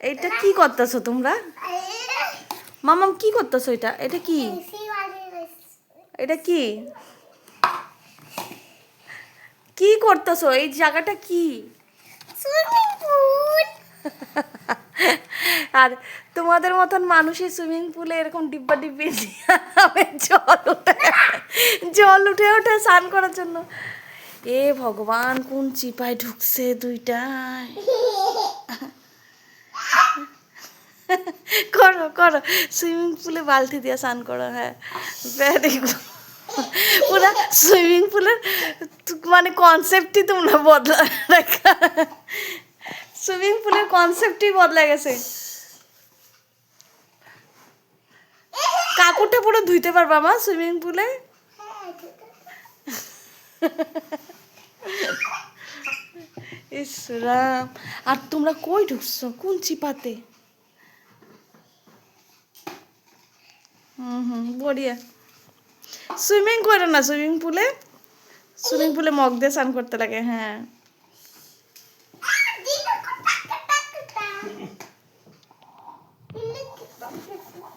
এইটা কি করতেছো তোমরা? মামাম কি করতেছো? এটা এটা কি? এটা কি কি করতেছো? এই জায়গাটা কি? আর তোমাদের মতন মানুষই সুইমিং পুলে এরকম ডিব্বা ডিব্বি জল উঠে ওঠে স্নান করার জন্য। এ ভগবান, কোন চিপায় ঢুকছে দুইটায়। করো করো, সুইমিং পুলে বালতি দিয়ে স্নান করো। হ্যাঁ, ভেরি গুড। পুরা সুইমিং পুলের মানে কনসেপ্টই তোমরা বদলা রাখা। সুইমিং পুলের কনসেপ্টই বদলে গেছে। কাপড়টা পুরো ধুইতে পারবা মা সুইমিং পুলে? ইস রাম, আর তোমরা কই ঢুকছো? কোন চিপাতে? বড়িয়া। সুইমিং করো না সুইমিং পুলে। সুইমিং পুলে মগ দিয়ে স্নান করতে লাগে। হ্যাঁ।